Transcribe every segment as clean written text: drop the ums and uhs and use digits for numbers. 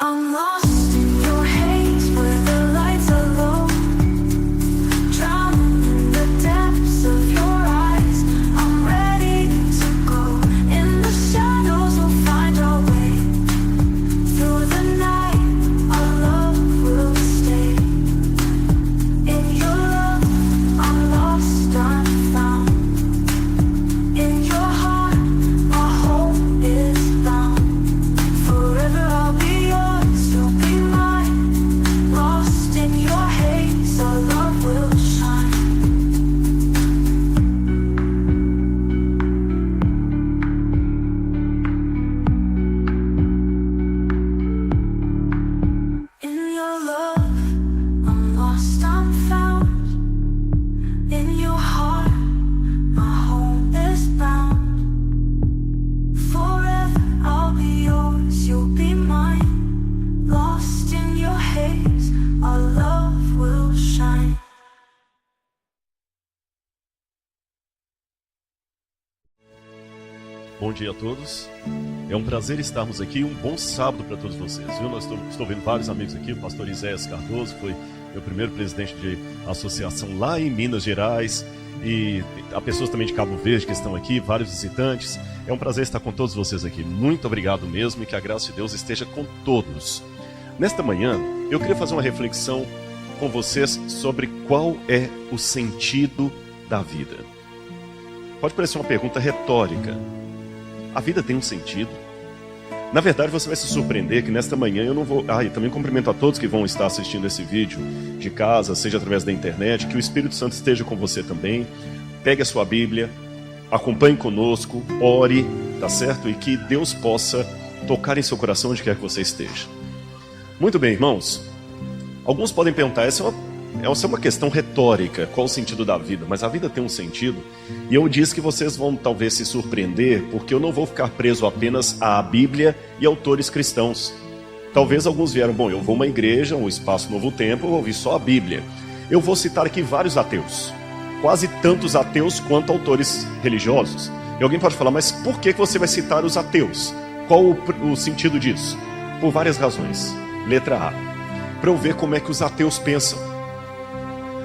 I'm lost in your haze where the lights are low, drowning in the depths of your eyes. I'm ready to go. In the shadows we'll find our way. Through the night our love will stay. In your love I'm lost, I'm found. In your heart my home is bound. Forever I'll be yours, you'll be mine. Lost in your haze, our love will shine. In your love, I'm lost, I'm found. In your heart, my home is bound. Forever I'll be yours, you'll be mine. Lost in your haze, our love will shine. Bom dia a todos, é um prazer estarmos aqui, um bom sábado para todos vocês, viu? Estou vendo vários amigos aqui, o pastor Iséias Cardoso foi meu primeiro presidente de associação lá em Minas Gerais, e há pessoas também de Cabo Verde que estão aqui, vários visitantes. É um prazer estar com todos vocês aqui, muito obrigado mesmo, e que a graça de Deus esteja com todos. Nesta manhã, eu queria fazer uma reflexão com vocês sobre qual é o sentido da vida. Pode parecer uma pergunta retórica. A vida tem um sentido? Na verdade, você vai se surpreender que nesta manhã eu não vou... e também cumprimento a todos que vão estar assistindo esse vídeo de casa, seja através da internet, que o Espírito Santo esteja com você também. Pegue a sua Bíblia, acompanhe conosco, ore, tá certo? E que Deus possa tocar em seu coração onde quer que você esteja. Muito bem, irmãos. Alguns podem perguntar, essa é uma questão retórica, qual o sentido da vida? Mas a vida tem um sentido. E eu disse que vocês vão talvez se surpreender, porque eu não vou ficar preso apenas à Bíblia e autores cristãos. Talvez alguns vieram, eu vou a uma igreja, um espaço Novo Tempo, eu vou ouvir só a Bíblia. Eu vou citar aqui vários ateus. Quase tantos ateus quanto autores religiosos. E alguém pode falar, mas por que você vai citar os ateus? Qual o sentido disso? Por várias razões. Letra A. Para eu ver como é que os ateus pensam.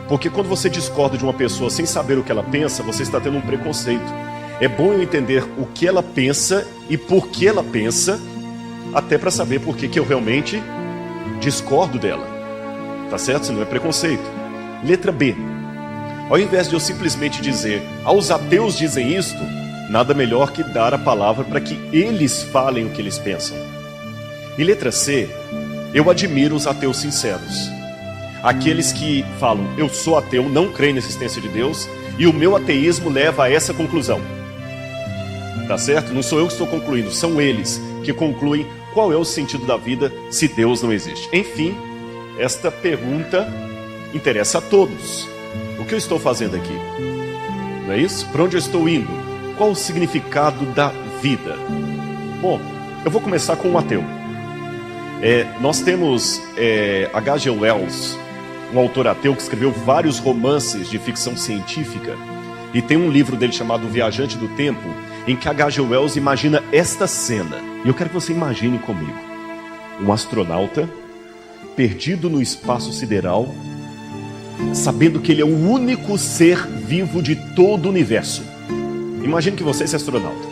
Porque quando você discorda de uma pessoa sem saber o que ela pensa, você está tendo um preconceito. É bom eu entender o que ela pensa e por que ela pensa, até para saber por que eu realmente discordo dela. Tá certo? Senão é preconceito. Letra B. Ao invés de eu simplesmente dizer, aos ateus dizem isto, nada melhor que dar a palavra para que eles falem o que eles pensam. E letra C, eu admiro os ateus sinceros. Aqueles que falam, eu sou ateu, não creio na existência de Deus, e o meu ateísmo leva a essa conclusão. Tá certo? Não sou eu que estou concluindo, são eles que concluem qual é o sentido da vida se Deus não existe. Enfim, esta pergunta interessa a todos. O que eu estou fazendo aqui? Não é isso? Para onde eu estou indo? Qual o significado da vida? Bom, eu vou começar com um ateu. Nós temos H.G. Wells, um autor ateu que escreveu vários romances de ficção científica, e tem um livro dele chamado Viajante do Tempo, em que H.G. Wells imagina esta cena, e eu quero que você imagine comigo. Um astronauta perdido no espaço sideral, sabendo que ele é o único ser vivo de todo o universo. Imagine que você é esse astronauta.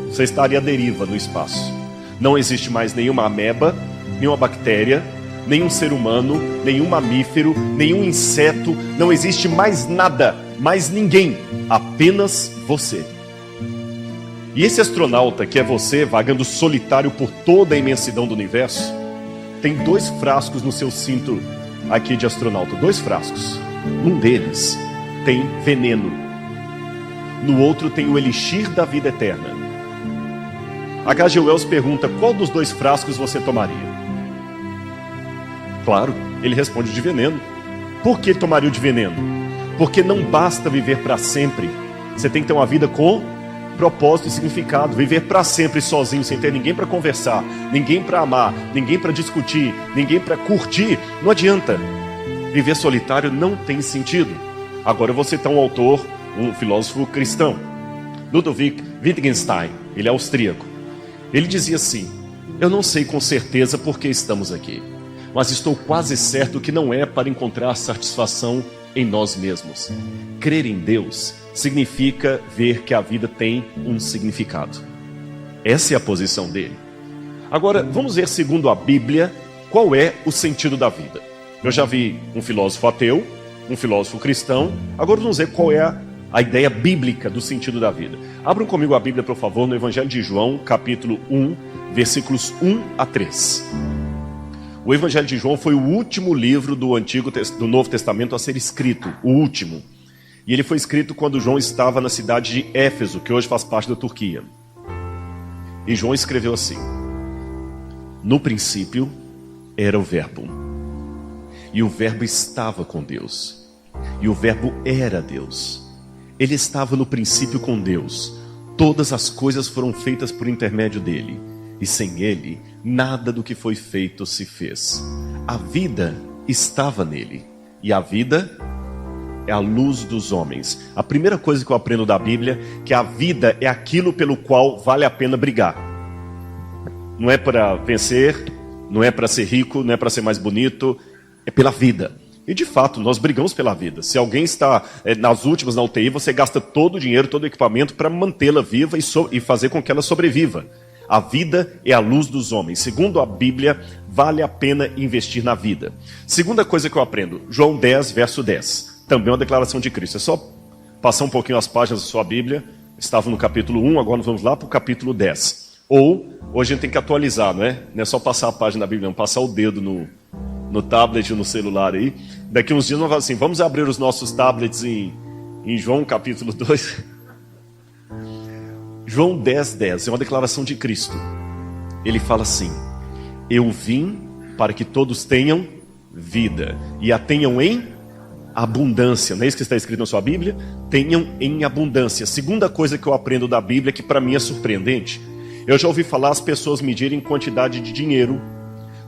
Você estaria à deriva no espaço. Não existe mais nenhuma ameba, nenhuma bactéria, nenhum ser humano, nenhum mamífero, nenhum inseto, não existe mais nada, mais ninguém, apenas você. E esse astronauta que é você, vagando solitário por toda a imensidão do universo, tem 2 frascos no seu cinto aqui de astronauta, 2 frascos. Um deles tem veneno, no outro tem o elixir da vida eterna. H.G. Wells pergunta, qual dos 2 frascos você tomaria? Claro, ele responde de veneno. Por que ele tomaria o de veneno? Porque não basta viver para sempre. Você tem que ter uma vida com propósito e significado. Viver para sempre sozinho, sem ter ninguém para conversar, ninguém para amar, ninguém para discutir, ninguém para curtir, não adianta. Viver solitário não tem sentido. Agora eu vou citar um autor, um filósofo cristão, Ludwig Wittgenstein. Ele é austríaco. Ele dizia assim, Eu não sei com certeza por que estamos aqui, mas estou quase certo que não é para encontrar satisfação em nós mesmos. Crer em Deus significa ver que a vida tem um significado. Essa é a posição dele. Agora, vamos ver, segundo a Bíblia, qual é o sentido da vida. Eu já vi um filósofo ateu, um filósofo cristão. Agora vamos ver qual é a ideia bíblica do sentido da vida. Abram comigo a Bíblia, por favor, no Evangelho de João, capítulo 1, versículos 1 a 3. O Evangelho de João foi o último livro do Novo Testamento a ser escrito, o último. E ele foi escrito quando João estava na cidade de Éfeso, que hoje faz parte da Turquia. E João escreveu assim: no princípio era o Verbo, e o Verbo estava com Deus, e o Verbo era Deus. Ele estava no princípio com Deus. Todas as coisas foram feitas por intermédio dele, e sem ele, nada do que foi feito se fez. A vida estava nele, e a vida é a luz dos homens. A primeira coisa que eu aprendo da Bíblia é que a vida é aquilo pelo qual vale a pena brigar. Não é para vencer, não é para ser rico, não é para ser mais bonito, é pela vida. E de fato, nós brigamos pela vida. Se alguém está nas últimas na UTI, você gasta todo o dinheiro, todo o equipamento para mantê-la viva e fazer com que ela sobreviva. A vida é a luz dos homens. Segundo a Bíblia, vale a pena investir na vida. Segunda coisa que eu aprendo, João 10, verso 10. Também uma declaração de Cristo. É só passar um pouquinho as páginas da sua Bíblia. Estava no capítulo 1, agora nós vamos lá para o capítulo 10. Ou, hoje a gente tem que atualizar, não é? Não é só passar a página da Bíblia, não. Passar o dedo no tablet ou no celular aí. Daqui uns dias nós vamos assim, vamos abrir os nossos tablets em João capítulo 2. João 10, 10 é uma declaração de Cristo. Ele fala assim: eu vim para que todos tenham vida e a tenham em abundância. Não é isso que está escrito na sua Bíblia? Tenham em abundância. Segunda coisa que eu aprendo da Bíblia, que para mim é surpreendente. Eu já ouvi falar as pessoas medirem quantidade de dinheiro,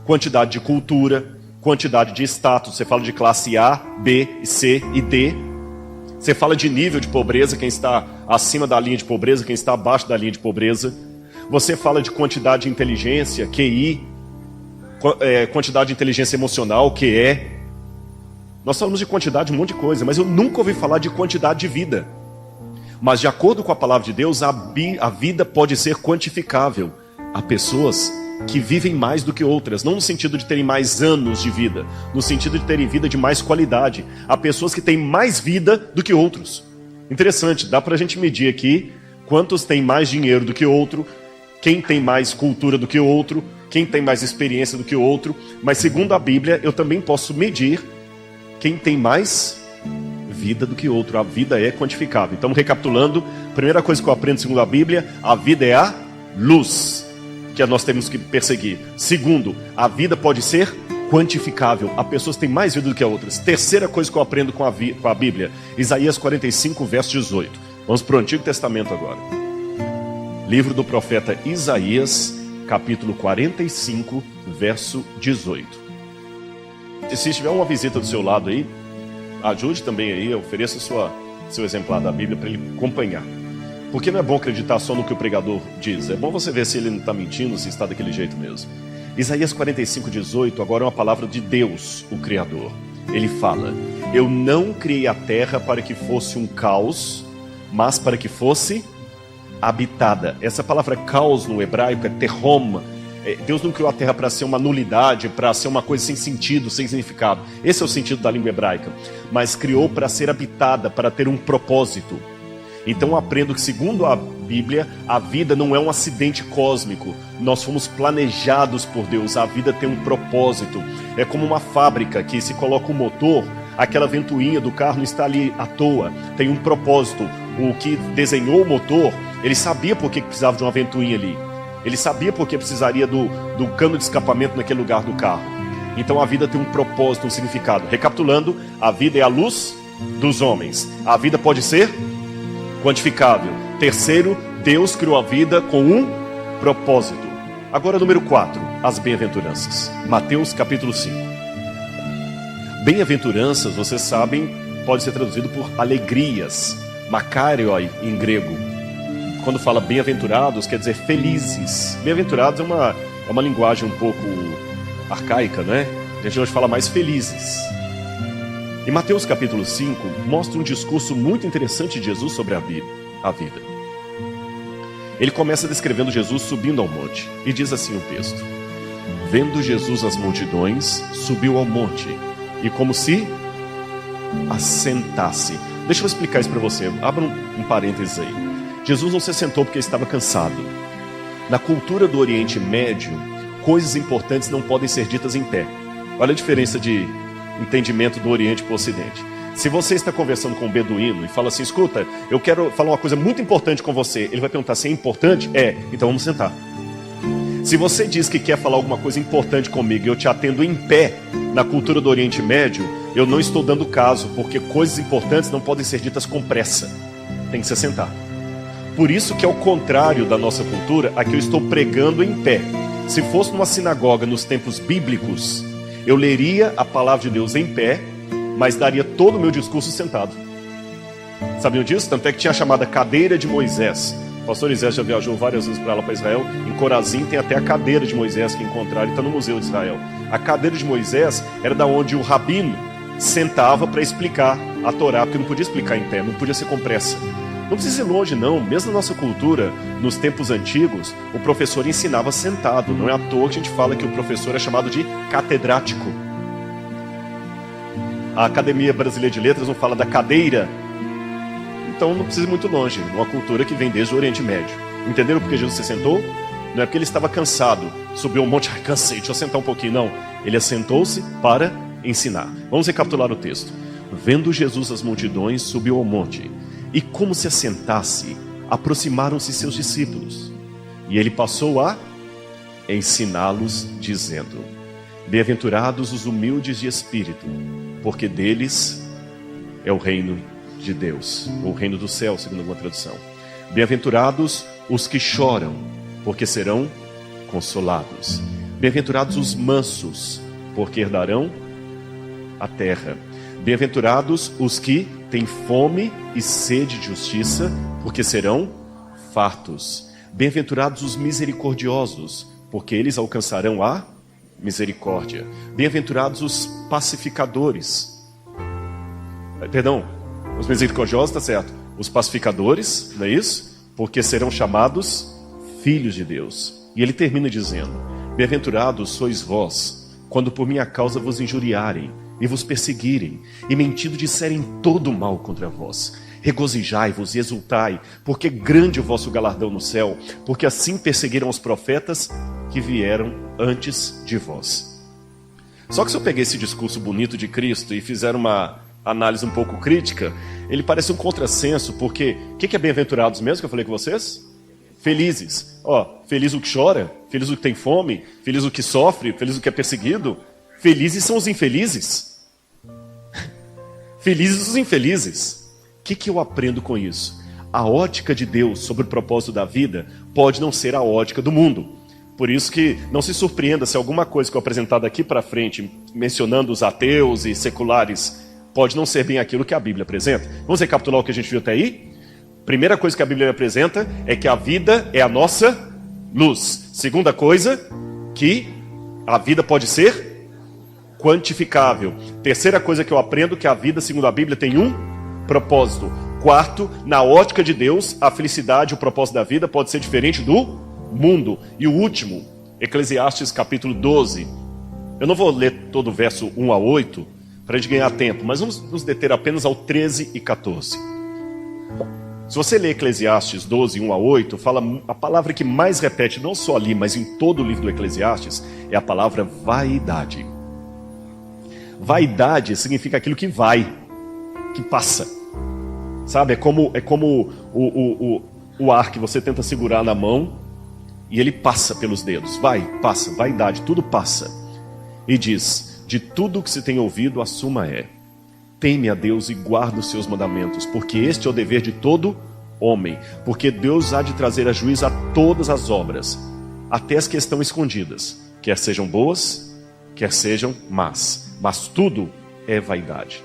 quantidade de cultura, quantidade de status. Você fala de classe A, B, C e D. Você fala de nível de pobreza, quem está acima da linha de pobreza, quem está abaixo da linha de pobreza. Você fala de quantidade de inteligência, QI, quantidade de inteligência emocional, QE. Nós falamos de quantidade de um monte de coisa, mas eu nunca ouvi falar de quantidade de vida. Mas de acordo com a palavra de Deus, a vida pode ser quantificável. Há pessoas que vivem mais do que outras, não no sentido de terem mais anos de vida, no sentido de terem vida de mais qualidade. Há pessoas que têm mais vida do que outros. Interessante, dá pra gente medir aqui quantos têm mais dinheiro do que outro, quem tem mais cultura do que outro, quem tem mais experiência do que outro, mas segundo a Bíblia, eu também posso medir quem tem mais vida do que outro. A vida é quantificável. Então, recapitulando, primeira coisa que eu aprendo segundo a Bíblia, a vida é a luz que nós temos que perseguir. Segundo, a vida pode ser quantificável. Há pessoas que têm mais vida do que outras. Terceira coisa que eu aprendo com a Bíblia, Isaías 45, verso 18. Vamos para o Antigo Testamento agora. Livro do profeta Isaías, capítulo 45, verso 18. E se tiver uma visita do seu lado aí, ajude também aí, ofereça seu exemplar da Bíblia para ele acompanhar. Porque não é bom acreditar só no que o pregador diz. É bom você ver se ele não está mentindo, se está daquele jeito mesmo. Isaías 45, 18, agora é uma palavra de Deus, o Criador. Ele fala: eu não criei a terra para que fosse um caos, mas para que fosse habitada. Essa palavra caos no hebraico é terrom. Deus não criou a terra para ser uma nulidade, para ser uma coisa sem sentido, sem significado. Esse é o sentido da língua hebraica. Mas criou para ser habitada, para ter um propósito. Então eu aprendo que, segundo a Bíblia, a vida não é um acidente cósmico. Nós fomos planejados por Deus. A vida tem um propósito. É como uma fábrica que, se coloca um motor, aquela ventoinha do carro não está ali à toa. Tem um propósito. O que desenhou o motor, ele sabia por que precisava de uma ventoinha ali. Ele sabia por que precisaria do cano de escapamento naquele lugar do carro. Então a vida tem um propósito, um significado. Recapitulando, a vida é a luz dos homens. A vida pode ser quantificável. Terceiro, Deus criou a vida com um propósito. Agora, número 4, as bem-aventuranças. Mateus capítulo 5. Bem-aventuranças, vocês sabem, pode ser traduzido por alegrias. Makarioi em grego. Quando fala bem-aventurados, quer dizer felizes. Bem-aventurados é uma linguagem um pouco arcaica, né? A gente hoje fala mais felizes. Em Mateus capítulo 5, mostra um discurso muito interessante de Jesus sobre a vida. Ele começa descrevendo Jesus subindo ao monte, e diz assim o texto: vendo Jesus as multidões, subiu ao monte, e como se assentasse. Deixa eu explicar isso para você, abra um parênteses aí. Jesus não se sentou porque estava cansado. Na cultura do Oriente Médio, coisas importantes não podem ser ditas em pé. Olha a diferença de entendimento do Oriente para o Ocidente. Se você está conversando com um beduíno e fala assim: escuta, eu quero falar uma coisa muito importante com você, ele vai perguntar se é importante? É, então vamos sentar. Se você diz que quer falar alguma coisa importante comigo e eu te atendo em pé, na cultura do Oriente Médio, eu não estou dando caso, porque coisas importantes não podem ser ditas com pressa, tem que se sentar. Por isso que, ao contrário da nossa cultura, aqui eu estou pregando em pé. Se fosse numa sinagoga nos tempos bíblicos, eu leria a palavra de Deus em pé, mas daria todo o meu discurso sentado. Sabiam disso? Tanto é que tinha a chamada cadeira de Moisés. O pastor Isés já viajou várias vezes para lá, para Israel. Em Corazim tem até a cadeira de Moisés que encontraram, e está no Museu de Israel. A cadeira de Moisés era da onde o rabino sentava para explicar a Torá, porque não podia explicar em pé, não podia ser com pressa. Não precisa ir longe não, mesmo na nossa cultura, nos tempos antigos, o professor ensinava sentado. Não é à toa que a gente fala que o professor é chamado de catedrático. A Academia Brasileira de Letras não fala da cadeira. Então não precisa ir muito longe, numa cultura que vem desde o Oriente Médio. Entenderam por que Jesus se sentou? Não é porque ele estava cansado, subiu um monte, cansei, deixa eu sentar um pouquinho, não. Ele assentou-se para ensinar. Vamos recapitular o texto. Vendo Jesus as multidões, subiu ao monte, e como se assentasse, aproximaram-se seus discípulos. E ele passou a ensiná-los, dizendo: bem-aventurados os humildes de espírito, porque deles é o reino de Deus, o reino do céu, segundo alguma tradução. Bem-aventurados os que choram, porque serão consolados. Bem-aventurados os mansos, porque herdarão a terra. Bem-aventurados os que têm fome e sede de justiça, porque serão fartos. Bem-aventurados os misericordiosos, porque eles alcançarão a misericórdia. Bem-aventurados os pacificadores. Perdão, os misericordiosos, está certo. Os pacificadores, não é isso? Porque serão chamados filhos de Deus. E ele termina dizendo: bem-aventurados sois vós, quando por minha causa vos injuriarem e vos perseguirem, e mentindo disserem todo mal contra vós. Regozijai-vos e exultai, porque grande o vosso galardão no céu, porque assim perseguiram os profetas que vieram antes de vós. Só que se eu peguei esse discurso bonito de Cristo e fizer uma análise um pouco crítica, ele parece um contrassenso, porque o que é bem-aventurados mesmo que eu falei com vocês? Felizes. Feliz o que chora, feliz o que tem fome, feliz o que sofre, feliz o que é perseguido. Felizes são os infelizes. Felizes os infelizes. O que eu aprendo com isso? A ótica de Deus sobre o propósito da vida pode não ser a ótica do mundo. Por isso que não se surpreenda se alguma coisa que eu apresentar daqui para frente, mencionando os ateus e seculares, pode não ser bem aquilo que a Bíblia apresenta. Vamos recapitular o que a gente viu até aí? Primeira coisa que a Bíblia apresenta é que a vida é a nossa luz. Segunda coisa, que a vida pode ser quantificável. Terceira coisa que eu aprendo, que a vida, segundo a Bíblia, tem um propósito. Quarto, na ótica de Deus, a felicidade, o propósito da vida pode ser diferente do mundo. E o último, Eclesiastes capítulo 12. Eu não vou ler todo o verso 1 a 8 para a gente ganhar tempo, mas vamos nos deter apenas ao 13 e 14. Se você ler Eclesiastes 12, 1 a 8, fala a palavra que mais repete, não só ali, mas em todo o livro do Eclesiastes, é a palavra vaidade. Vaidade significa aquilo que vai, que passa. Sabe, é como o ar que você tenta segurar na mão e ele passa pelos dedos. Passa, vaidade, tudo passa. E diz: de tudo que se tem ouvido, a suma é: teme a Deus e guarda os seus mandamentos, porque este é o dever de todo homem. Porque Deus há de trazer a juízo a todas as obras, até as que estão escondidas, quer sejam boas, quer sejam más. Mas tudo é vaidade.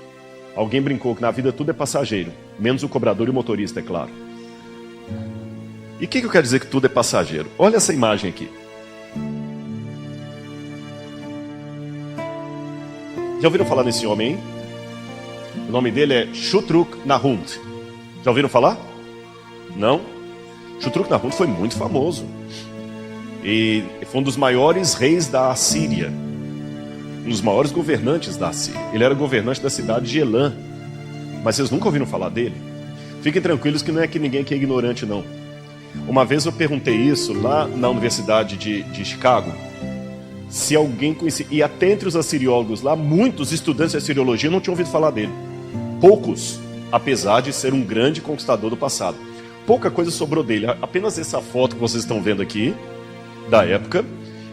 Alguém brincou que na vida tudo é passageiro, menos o cobrador e o motorista, é claro. E o que eu quero dizer que tudo é passageiro? Olha essa imagem aqui. Já ouviram falar nesse homem, hein? O nome dele é Shutruk Nahund. Já ouviram falar? Não? Shutruk Nahund foi muito famoso. E foi um dos maiores reis da Assíria. Um dos maiores governantes da Assíria. Ele era governante da cidade de Elam. Mas vocês nunca ouviram falar dele? Fiquem tranquilos que não é que ninguém aqui é ignorante, não. Uma vez eu perguntei isso lá na Universidade de Chicago, se alguém conhecia, e até entre os assiriólogos lá, muitos estudantes de assiriologia não tinham ouvido falar dele. Poucos, apesar de ser um grande conquistador do passado. Pouca coisa sobrou dele, apenas essa foto que vocês estão vendo aqui, da época,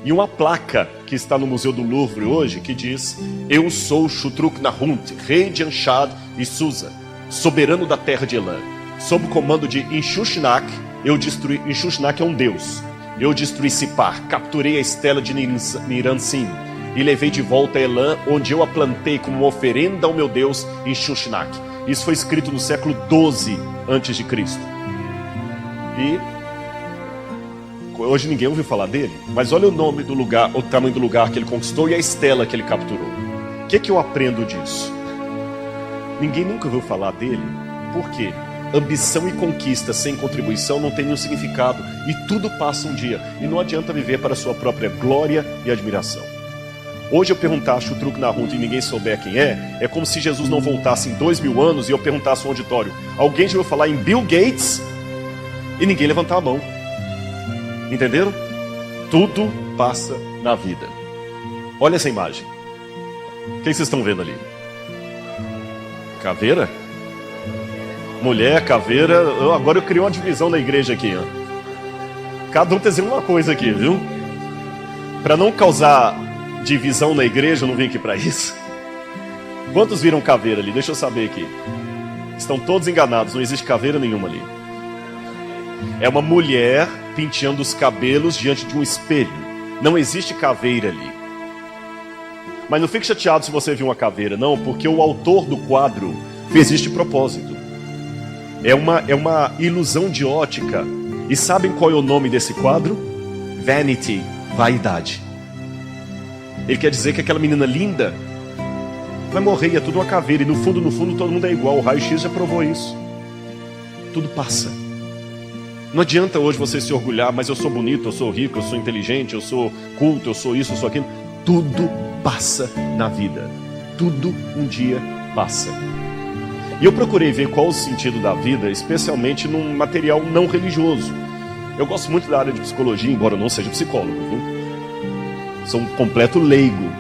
e uma placa que está no Museu do Louvre hoje, que diz: eu sou Shutruk Nahund, rei de Anshad e Susa, soberano da terra de Elam. Sob o comando de Inshushinak, eu destruí. Inshushinak é um deus. Eu destruí Sipar, capturei a estela de Niransim e levei de volta a Elam, onde eu a plantei como uma oferenda ao meu deus Inshushinak. Isso foi escrito no século 12 a.C. E hoje ninguém ouviu falar dele, mas olha o nome do lugar, o tamanho do lugar que ele conquistou e a estela que ele capturou. O que eu aprendo disso? Ninguém nunca ouviu falar dele. Por quê? Ambição e conquista sem contribuição não tem nenhum significado, e tudo passa um dia, e não adianta viver para a sua própria glória e admiração. Hoje eu perguntar a Shutruk Nahund e ninguém souber quem é como se Jesus não voltasse em 2000 anos e eu perguntasse no auditório: alguém já ouviu falar em Bill Gates? E ninguém levantar a mão. Entenderam? Tudo passa na vida. Olha essa imagem. O que vocês estão vendo ali? Caveira? Mulher, caveira. Agora eu criei uma divisão na igreja aqui, ó. Cada um tá dizendo uma coisa aqui, viu? Para não causar divisão na igreja, eu não vim aqui para isso. Quantos viram caveira ali? Deixa eu saber aqui. Estão todos enganados, não existe caveira nenhuma ali. É uma mulher penteando os cabelos diante de um espelho. Não existe caveira ali. Mas não fique chateado se você viu uma caveira, não, porque o autor do quadro fez isso de propósito. É uma ilusão de ótica. E sabem qual é o nome desse quadro? Vanity, vaidade. Ele quer dizer que aquela menina linda vai morrer e é tudo uma caveira. E no fundo, todo mundo é igual. O raio-x já provou isso. Tudo passa. Não adianta hoje você se orgulhar: mas eu sou bonito, eu sou rico, eu sou inteligente, eu sou culto, eu sou isso, eu sou aquilo. Tudo passa na vida. Tudo um dia passa. E eu procurei ver qual o sentido da vida, especialmente num material não religioso. Eu gosto muito da área de psicologia, embora eu não seja psicólogo, viu? Sou um completo leigo.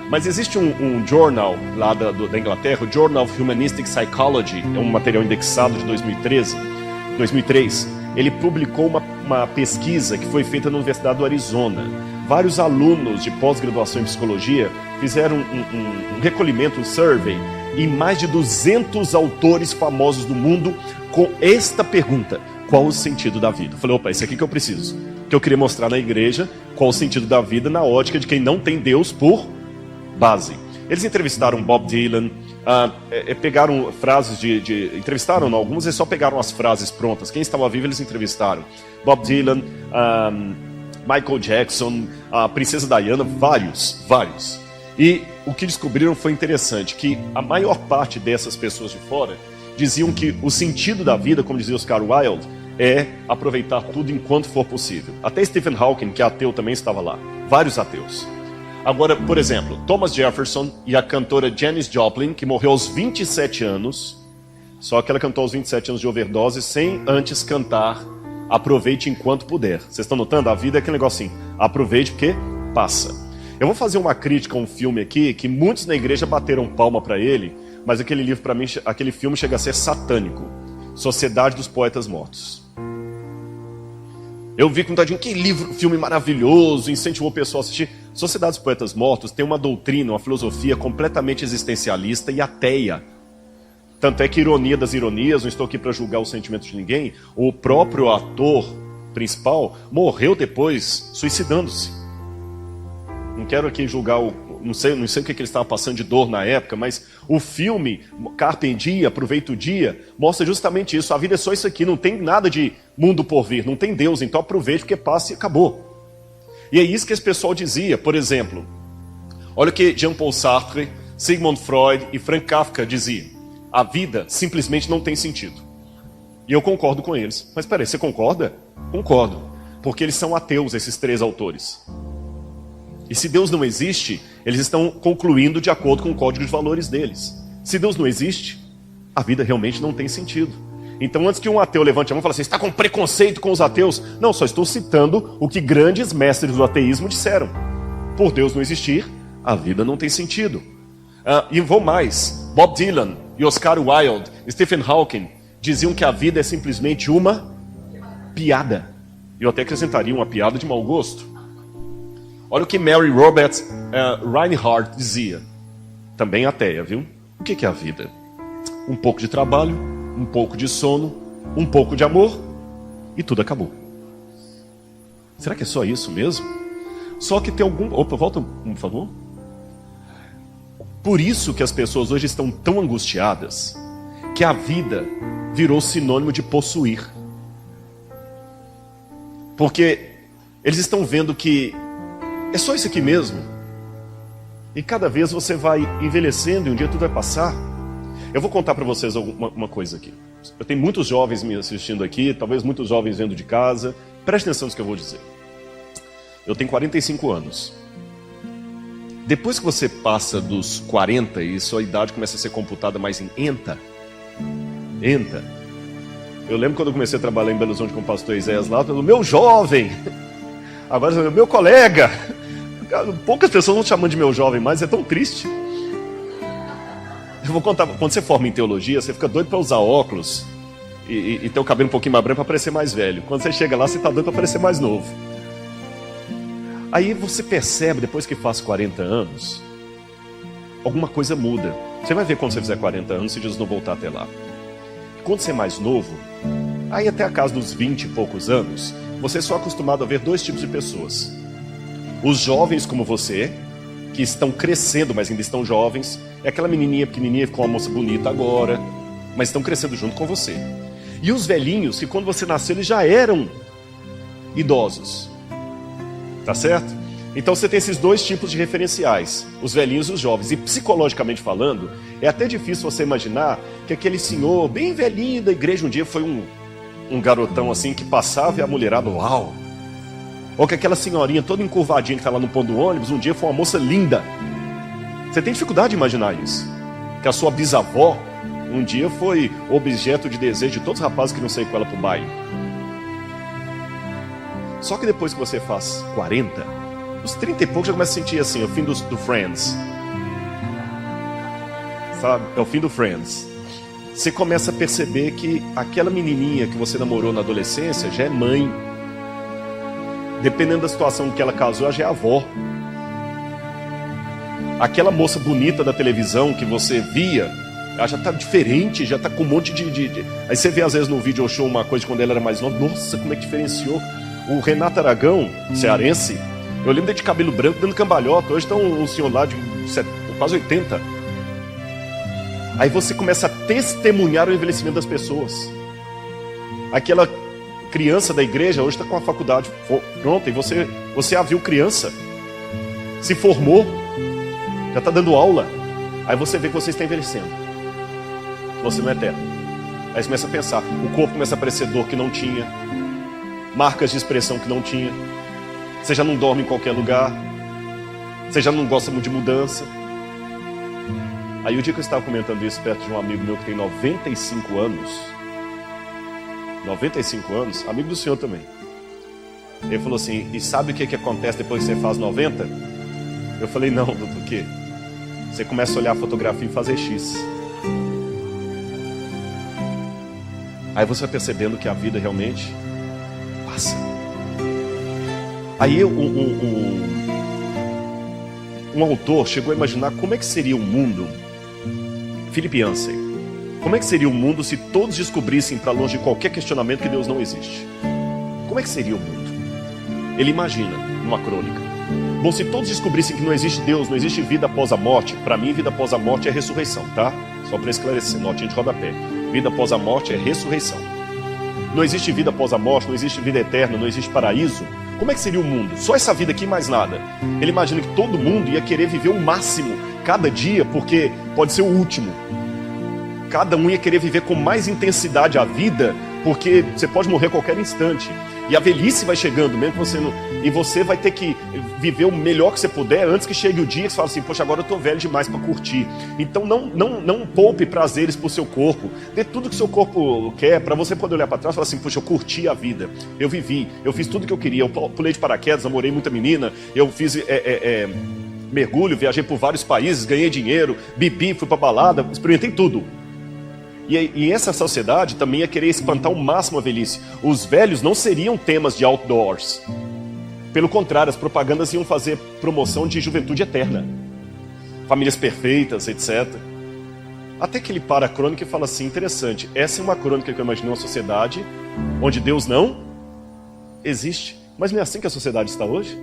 Mas existe um jornal lá da Inglaterra, o Journal of Humanistic Psychology, é um material indexado de 2003. Ele publicou uma pesquisa que foi feita na Universidade do Arizona. Vários alunos de pós-graduação em psicologia fizeram um recolhimento, um survey, em mais de 200 autores famosos do mundo, com esta pergunta: qual o sentido da vida? Eu falei: opa, isso aqui que eu preciso. Que eu queria mostrar na igreja qual o sentido da vida na ótica de quem não tem Deus por base. Eles entrevistaram Bob Dylan, pegaram frases entrevistaram alguns, eles só pegaram as frases prontas. Quem estava vivo eles entrevistaram. Bob Dylan, Michael Jackson, a Princesa Diana, vários. E o que descobriram foi interessante, que a maior parte dessas pessoas de fora diziam que o sentido da vida, como dizia Oscar Wilde, é aproveitar tudo enquanto for possível. Até Stephen Hawking, que é ateu, também estava lá. Vários ateus. Agora, por exemplo, Thomas Jefferson e a cantora Janis Joplin, que morreu aos 27 anos, só que ela cantou aos 27 anos de overdose sem antes cantar aproveite enquanto puder. Vocês estão notando? A vida é aquele negócio assim, aproveite porque passa. Eu vou fazer uma crítica a um filme aqui, que muitos na igreja bateram palma para ele, mas aquele filme chega a ser satânico. Sociedade dos Poetas Mortos. Eu vi com tadinho, que filme maravilhoso, incentivou o pessoal a assistir. Sociedade dos Poetas Mortos tem uma doutrina, uma filosofia completamente existencialista e ateia. Tanto é que, ironia das ironias, não estou aqui para julgar os sentimentos de ninguém, o próprio ator principal morreu depois suicidando-se. Não quero aqui julgar não sei o que ele estava passando de dor na época, mas o filme Carpe Diem, Aproveita o Dia, mostra justamente isso. A vida é só isso aqui, não tem nada de mundo por vir, não tem Deus, então aproveite porque passa e acabou. E é isso que esse pessoal dizia. Por exemplo, olha o que Jean-Paul Sartre Sigmund Freud e Frank Kafka diziam: a vida simplesmente não tem sentido. E eu concordo com eles. Mas peraí, você concorda? Concordo. Porque eles são ateus, esses três autores. E se Deus não existe, eles estão concluindo de acordo com o código de valores deles. Se Deus não existe, a vida realmente não tem sentido. Então, antes que um ateu levante a mão e fale assim: está com preconceito com os ateus. Não, só estou citando o que grandes mestres do ateísmo disseram. Por Deus não existir, a vida não tem sentido. E vou mais. Bob Dylan e Oscar Wilde, Stephen Hawking, diziam que a vida é simplesmente uma piada. Eu até acrescentaria uma piada de mau gosto. Olha o que Mary Roberts Reinhardt dizia. Também ateia, viu? O que é a vida? Um pouco de trabalho, um pouco de sono, um pouco de amor e tudo acabou. Será que é só isso mesmo? Só que tem algum... Opa, volta, por favor. Por isso que as pessoas hoje estão tão angustiadas que a vida virou sinônimo de possuir. Porque eles estão vendo que é só isso aqui mesmo. E cada vez você vai envelhecendo e um dia tudo vai passar. Eu vou contar para vocês uma coisa aqui. Eu tenho muitos jovens me assistindo aqui, talvez muitos jovens vendo de casa. Preste atenção no que eu vou dizer. Eu tenho 45 anos. Depois que você passa dos 40 e sua idade começa a ser computada mais em enta. Eu lembro quando eu comecei a trabalhar em Belo Horizonte com o pastor Isaías lá, o meu jovem, agora o meu colega. Poucas pessoas vão te chamando de meu jovem, mas é tão triste. Eu vou contar, quando você forma em teologia, você fica doido para usar óculos e ter o cabelo um pouquinho mais branco para parecer mais velho. Quando você chega lá, você está doido para parecer mais novo. Aí você percebe, depois que faz 40 anos, alguma coisa muda. Você vai ver quando você fizer 40 anos, se Jesus não voltar até lá. Quando você é mais novo, aí até a casa dos 20 e poucos anos, você é só acostumado a ver dois tipos de pessoas. Os jovens como você, que estão crescendo, mas ainda estão jovens. É aquela menininha pequenininha, ficou uma moça bonita agora, mas estão crescendo junto com você. E os velhinhos, que quando você nasceu, eles já eram idosos. Tá certo? Então você tem esses dois tipos de referenciais, os velhinhos e os jovens. E psicologicamente falando, é até difícil você imaginar que aquele senhor bem velhinho da igreja um dia foi um garotão assim que passava e a mulherada, uau! Ou que aquela senhorinha toda encurvadinha que está lá no ponto do ônibus, um dia foi uma moça linda. Você tem dificuldade de imaginar isso. Que a sua bisavó um dia foi objeto de desejo de todos os rapazes que não saíram com ela para o baile. Só que depois que você faz 40, os 30 e poucos já começa a sentir assim, o fim do Friends. Sabe? É o fim do Friends. Você começa a perceber que aquela menininha que você namorou na adolescência já é mãe. Dependendo da situação que ela casou, ela já é avó. Aquela moça bonita da televisão que você via, ela já está diferente, já está com um monte de... Aí você vê às vezes no video show uma coisa de quando ela era mais nova. Nossa, como é que diferenciou. O Renato Aragão, cearense, eu lembro dele de cabelo branco, dando cambalhota. Hoje está um senhor lá de quase 80. Aí você começa a testemunhar o envelhecimento das pessoas. Aquela criança da igreja hoje está com a faculdade pronta e você a viu criança, se formou, já está dando aula. Aí você vê que você está envelhecendo, você não é eterno. Aí você começa a pensar, o corpo começa a aparecer dor que não tinha, marcas de expressão que não tinha, você já não dorme em qualquer lugar, você já não gosta muito de mudança. Aí o dia que eu estava comentando isso perto de um amigo meu que tem 95 anos, amigo do senhor também. Ele falou assim, e sabe o que acontece depois que você faz 90? Eu falei, não, doutor, o quê? Você começa a olhar a fotografia e fazer X. Aí você vai percebendo que a vida realmente passa. Aí um autor chegou a imaginar como é que seria o mundo, Philip Yancey, como é que seria o mundo se todos descobrissem para longe de qualquer questionamento que Deus não existe? Como é que seria o mundo? Ele imagina, numa crônica. Bom, se todos descobrissem que não existe Deus, não existe vida após a morte, para mim vida após a morte é ressurreição, tá? Só para esclarecer, notinha de rodapé. Vida após a morte é ressurreição. Não existe vida após a morte, não existe vida eterna, não existe paraíso. Como é que seria o mundo? Só essa vida aqui, mais nada. Ele imagina que todo mundo ia querer viver o máximo, cada dia, porque pode ser o último. Cada um ia querer viver com mais intensidade a vida, porque você pode morrer a qualquer instante. E a velhice vai chegando, mesmo que você não... E você vai ter que viver o melhor que você puder antes que chegue o dia que você fala assim, poxa, agora eu tô velho demais para curtir. Então não poupe prazeres pro seu corpo. Dê tudo que seu corpo quer, para você poder olhar para trás e falar assim, poxa, eu curti a vida. Eu vivi, eu fiz tudo que eu queria. Eu pulei de paraquedas, namorei muita menina, eu fiz mergulho, viajei por vários países, ganhei dinheiro, bebi, fui pra balada, experimentei tudo. E essa sociedade também ia querer espantar ao máximo a velhice. Os velhos não seriam temas de outdoors. Pelo contrário, as propagandas iam fazer promoção de juventude eterna. Famílias perfeitas, etc. Até que ele para a crônica e fala assim, interessante, essa é uma crônica que eu imaginei uma sociedade onde Deus não existe. Mas não é assim que a sociedade está hoje?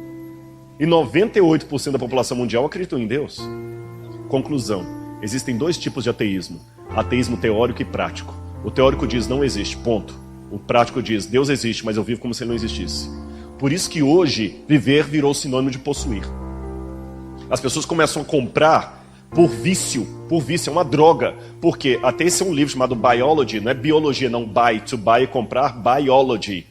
E 98% da população mundial acreditam em Deus. Conclusão, existem dois tipos de ateísmo. Ateísmo teórico e prático. O teórico diz não existe, ponto. O prático diz Deus existe, mas eu vivo como se ele não existisse. Por isso que hoje viver virou sinônimo de possuir. As pessoas começam a comprar por vício. Por vício, é uma droga. Porque até esse é um livro chamado Biology, não é biologia, não buy, to buy é comprar, biology.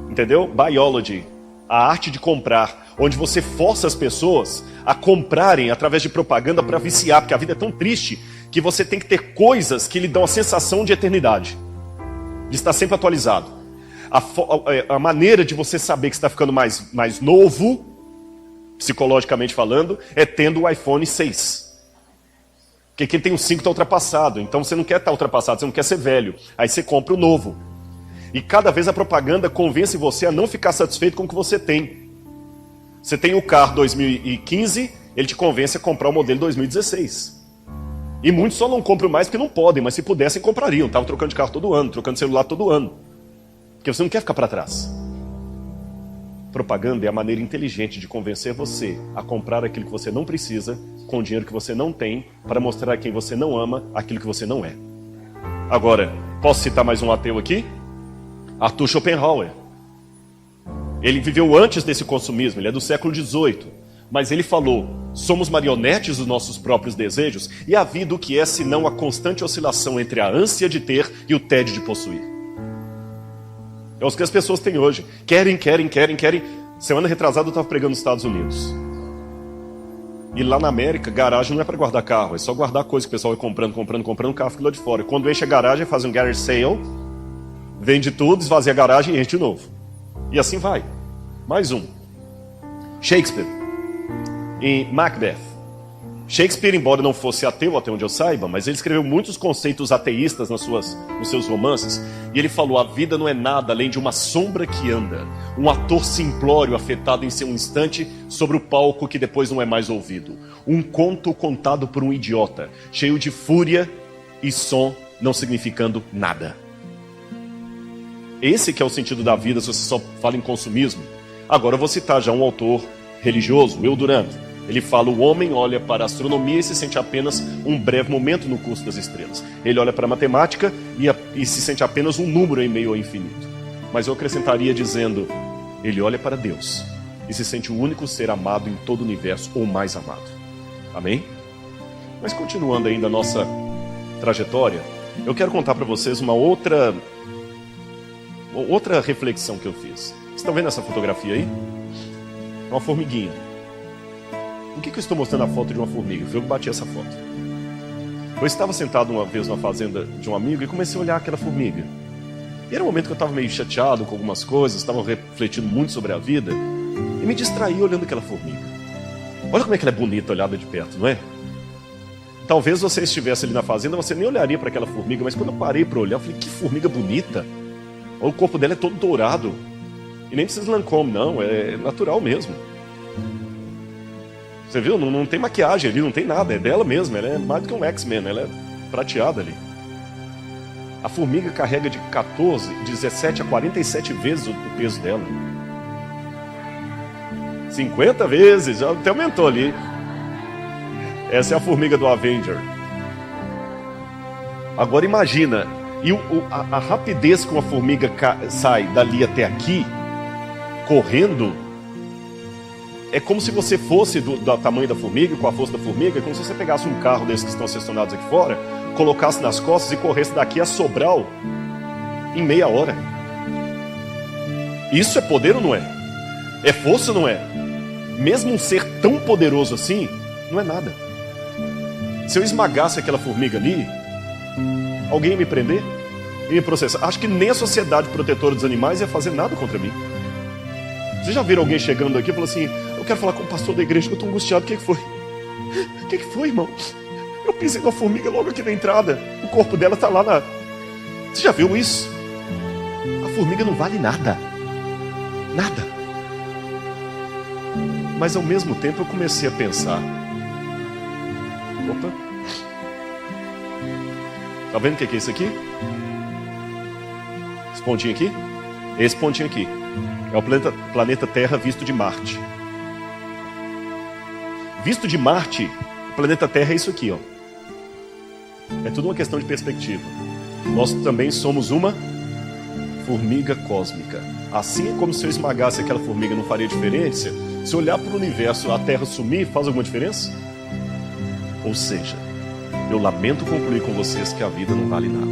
Entendeu? Biology. A arte de comprar, onde você força as pessoas a comprarem através de propaganda para viciar, porque a vida é tão triste que você tem que ter coisas que lhe dão a sensação de eternidade, de estar sempre atualizado. A maneira de você saber que está ficando mais novo, psicologicamente falando, é tendo o iPhone 6. Porque quem tem o 5 está ultrapassado, então você não quer estar ultrapassado, você não quer ser velho. Aí você compra o novo. E cada vez a propaganda convence você a não ficar satisfeito com o que você tem. Você tem o carro 2015, ele te convence a comprar o modelo 2016. E muitos só não compram mais porque não podem, mas se pudessem comprariam. Estavam trocando de carro todo ano, trocando de celular todo ano. Porque você não quer ficar para trás. Propaganda é a maneira inteligente de convencer você a comprar aquilo que você não precisa, com o dinheiro que você não tem, para mostrar a quem você não ama aquilo que você não é. Agora, posso citar mais um ateu aqui? Arthur Schopenhauer. Ele viveu antes desse consumismo, ele é do século XVIII. Mas ele falou, somos marionetes dos nossos próprios desejos, e a vida o que é senão a constante oscilação entre a ânsia de ter e o tédio de possuir. É o que as pessoas têm hoje. Querem. Semana retrasada eu estava pregando nos Estados Unidos. E lá na América, garagem não é para guardar carro, é só guardar coisa que o pessoal vai comprando, o carro fica lá de fora. E quando enche a garagem, faz um garage sale, vende tudo, esvazia a garagem e enche de novo. E assim vai. Mais um. Shakespeare. Em Macbeth. Shakespeare, embora não fosse ateu, até onde eu saiba, mas ele escreveu muitos conceitos ateístas nos seus romances, e ele falou, a vida não é nada além de uma sombra que anda, um ator simplório afetado em seu instante sobre o palco que depois não é mais ouvido, um conto contado por um idiota, cheio de fúria e som não significando nada. Esse que é o sentido da vida, se você só fala em consumismo. Agora eu vou citar já um autor religioso, Will Durant. Ele fala, o homem olha para a astronomia e se sente apenas um breve momento no curso das estrelas. Ele olha para a matemática e se sente apenas um número em meio ao infinito. Mas eu acrescentaria dizendo, ele olha para Deus e se sente o único ser amado em todo o universo, ou mais amado. Amém? Mas continuando ainda a nossa trajetória, eu quero contar para vocês uma outra reflexão que eu fiz. Vocês estão vendo essa fotografia aí? Uma formiguinha. Por que eu estou mostrando a foto de uma formiga? Foi eu que bati essa foto. Eu estava sentado uma vez numa fazenda de um amigo e comecei a olhar aquela formiga. E era um momento que eu estava meio chateado com algumas coisas, estava refletindo muito sobre a vida, e me distraí olhando aquela formiga. Olha como é que ela é bonita olhada de perto, não é? Talvez você estivesse ali na fazenda, você nem olharia para aquela formiga, mas quando eu parei para olhar, eu falei, que formiga bonita. O corpo dela é todo dourado. E nem precisa de Lancôme, não, é natural mesmo. Você viu? Não tem maquiagem ali, não tem nada, é dela mesmo, ela é mais do que um X-Men, ela é prateada ali. A formiga carrega de 17 a 47 vezes o peso dela. 50 vezes, já até aumentou ali. Essa é a formiga do Avenger. Agora imagina, a rapidez que uma formiga sai dali até aqui, correndo, é como se você fosse do tamanho da formiga, com a força da formiga, é como se você pegasse um carro desses que estão estacionados aqui fora, colocasse nas costas e corresse daqui a Sobral em meia hora. Isso é poder ou não é? É força ou não é? Mesmo um ser tão poderoso assim, não é nada. Se eu esmagasse aquela formiga ali, alguém ia me prender? Ia me processar? Acho que nem a Sociedade Protetora dos Animais ia fazer nada contra mim. Vocês já viram alguém chegando aqui e falou assim: eu quero falar com o pastor da igreja que eu estou angustiado. O que foi? O que foi, irmão? Eu pisei numa formiga logo aqui na entrada. O corpo dela está lá na... Você já viu isso? A formiga não vale nada. Nada. Mas ao mesmo tempo eu comecei a pensar: opa, tá vendo o que é isso aqui? Esse pontinho aqui? Esse pontinho aqui é o planeta Terra visto de Marte. Visto de Marte, o planeta Terra é isso aqui, ó. É tudo uma questão de perspectiva. Nós também somos uma formiga cósmica. Assim como se eu esmagasse aquela formiga não faria diferença, se eu olhar para o universo, a Terra sumir, faz alguma diferença? Ou seja, eu lamento concluir com vocês que a vida não vale nada.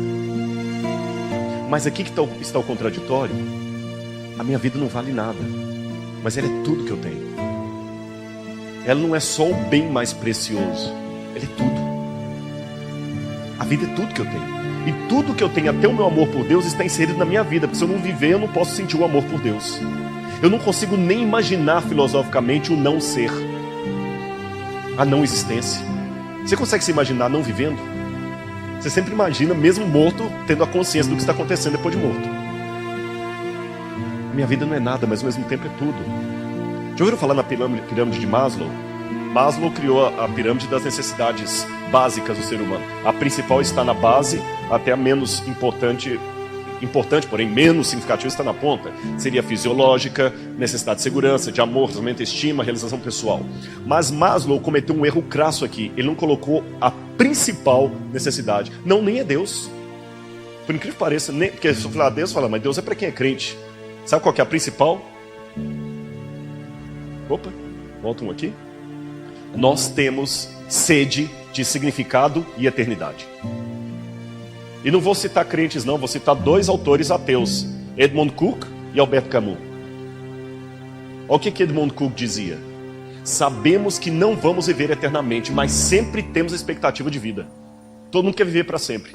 Mas aqui que está o contraditório. A minha vida não vale nada, mas ela é tudo que eu tenho. Ela não é só o bem mais precioso, ela é tudo. A vida é tudo que eu tenho. E tudo que eu tenho, até o meu amor por Deus, está inserido na minha vida. Porque se eu não viver, eu não posso sentir o amor por Deus. Eu não consigo nem imaginar filosoficamente o não ser, a não existência. Você consegue se imaginar não vivendo? Você sempre imagina, mesmo morto, tendo a consciência do que está acontecendo depois de morto. Minha vida não é nada, mas ao mesmo tempo é tudo. Já ouviram falar na pirâmide de Maslow? Maslow criou a pirâmide das necessidades básicas do ser humano. A principal está na base, até a menos importante, porém menos significativa, está na ponta. Seria fisiológica, necessidade de segurança, de amor, relacionamento, estima, realização pessoal. Mas Maslow cometeu um erro crasso aqui. Ele não colocou a principal necessidade. Não, nem é Deus. Por incrível que pareça, nem, porque se eu falar Deus, fala, mas Deus é para quem é crente. Sabe qual que é a principal? Opa, volta um aqui. Nós temos sede de significado e eternidade. E não vou citar crentes não, vou citar dois autores ateus, Edmund Cook e Albert Camus. Olha o que Edmund Cook dizia: sabemos que não vamos viver eternamente, mas sempre temos a expectativa de vida. Todo mundo quer viver para sempre.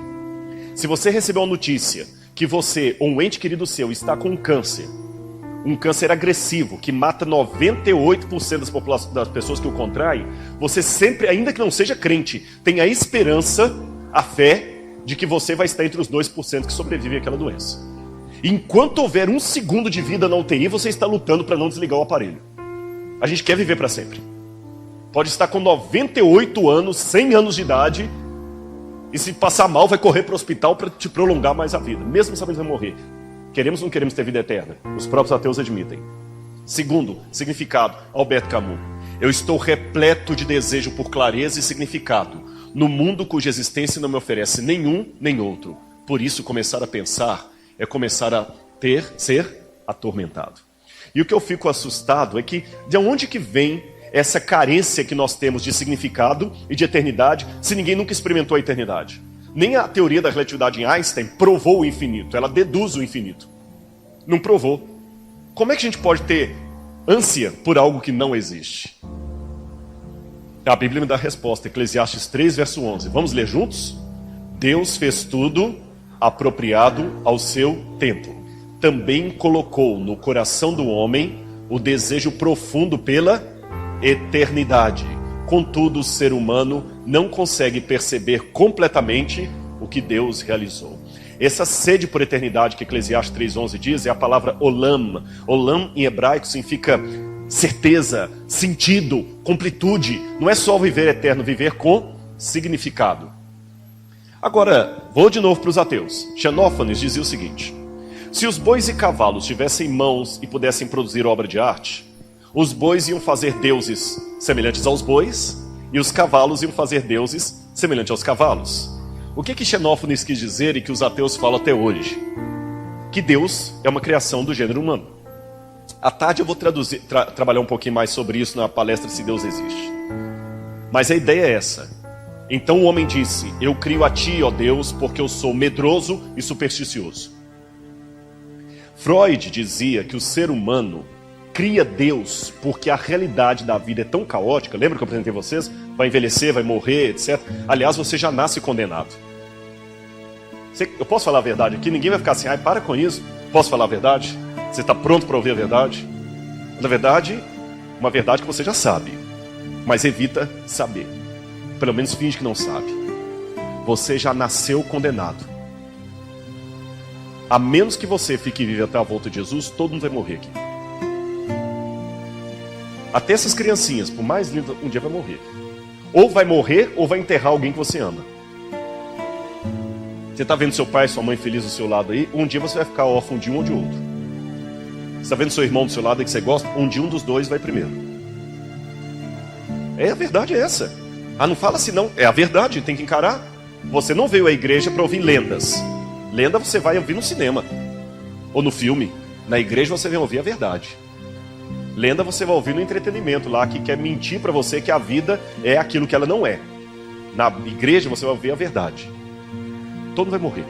Se você receber uma notícia que você ou um ente querido seu está com um câncer agressivo, que mata 98% das pessoas que o contraem, você sempre, ainda que não seja crente, tem a esperança, a fé, de que você vai estar entre os 2% que sobrevivem àquela doença. Enquanto houver um segundo de vida na UTI, você está lutando para não desligar o aparelho. A gente quer viver para sempre. Pode estar com 98 anos, 100 anos de idade, e se passar mal, vai correr para o hospital para te prolongar mais a vida, mesmo sabendo que vai morrer. Queremos ou não queremos ter vida eterna? Os próprios ateus admitem. Segundo, significado, Albert Camus. Eu estou repleto de desejo por clareza e significado, no mundo cuja existência não me oferece nenhum nem outro. Por isso, começar a pensar é começar a ser atormentado. E o que eu fico assustado é que, de onde que vem essa carência que nós temos de significado e de eternidade, se ninguém nunca experimentou a eternidade? Nem a teoria da relatividade em Einstein provou o infinito, ela deduz o infinito. Não provou. Como é que a gente pode ter ânsia por algo que não existe? A Bíblia me dá a resposta, Eclesiastes 3, verso 11. Vamos ler juntos? Deus fez tudo apropriado ao seu tempo. Também colocou no coração do homem o desejo profundo pela eternidade. Contudo, o ser humano não consegue perceber completamente o que Deus realizou. Essa sede por eternidade que Eclesiastes 3,11 diz é a palavra olam. Olam em hebraico significa certeza, sentido, completude. Não é só viver eterno, viver com significado. Agora, vou de novo para os ateus. Xenófanes dizia o seguinte: se os bois e cavalos tivessem mãos e pudessem produzir obra de arte, os bois iam fazer deuses semelhantes aos bois e os cavalos iam fazer deuses semelhantes aos cavalos. O que Xenófanes quis dizer e que os ateus falam até hoje? Que Deus é uma criação do gênero humano. À tarde eu vou trabalhar um pouquinho mais sobre isso na palestra Se Deus Existe. Mas a ideia é essa. Então o homem disse: eu crio a ti, ó Deus, porque eu sou medroso e supersticioso. Freud dizia que o ser humano cria Deus porque a realidade da vida é tão caótica. Lembra que eu apresentei vocês? Vai envelhecer, vai morrer, etc. Aliás, você já nasce condenado. Eu posso falar a verdade aqui? Ninguém vai ficar assim: ai, para com isso. Posso falar a verdade? Você está pronto para ouvir a verdade? Na verdade, uma verdade que você já sabe, mas evita saber. Pelo menos finge que não sabe. Você já nasceu condenado. A menos que você fique vivo até a volta de Jesus, todo mundo vai morrer aqui. Até essas criancinhas, por mais lindas, um dia vai morrer. Ou vai morrer, ou vai enterrar alguém que você ama. Você está vendo seu pai e sua mãe felizes do seu lado aí, um dia você vai ficar órfão de um ou de outro. Você está vendo seu irmão do seu lado aí que você gosta, um dia um dos dois vai primeiro. A verdade é essa. Ah, não fala assim não, é a verdade, tem que encarar. Você não veio à igreja para ouvir lendas. Lenda você vai ouvir no cinema, ou no filme. Na igreja você vem ouvir a verdade. Lenda você vai ouvir no entretenimento lá, que quer mentir para você que a vida é aquilo que ela não é. Na igreja você vai ouvir a verdade. Todo mundo vai morrer.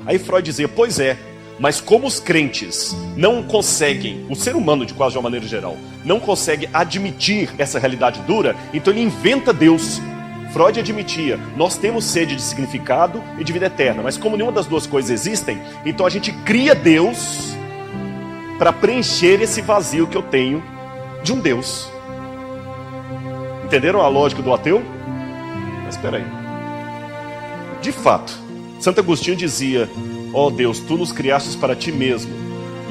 Aí Freud dizia: pois é, mas como os crentes não conseguem, o ser humano de quase de uma maneira geral, não consegue admitir essa realidade dura, então ele inventa Deus. Freud admitia: nós temos sede de significado e de vida eterna, mas como nenhuma das duas coisas existem, então a gente cria Deus para preencher esse vazio que eu tenho de um Deus. Entenderam a lógica do ateu? Mas espera aí. De fato, Santo Agostinho dizia: ó Deus, tu nos criastes para ti mesmo,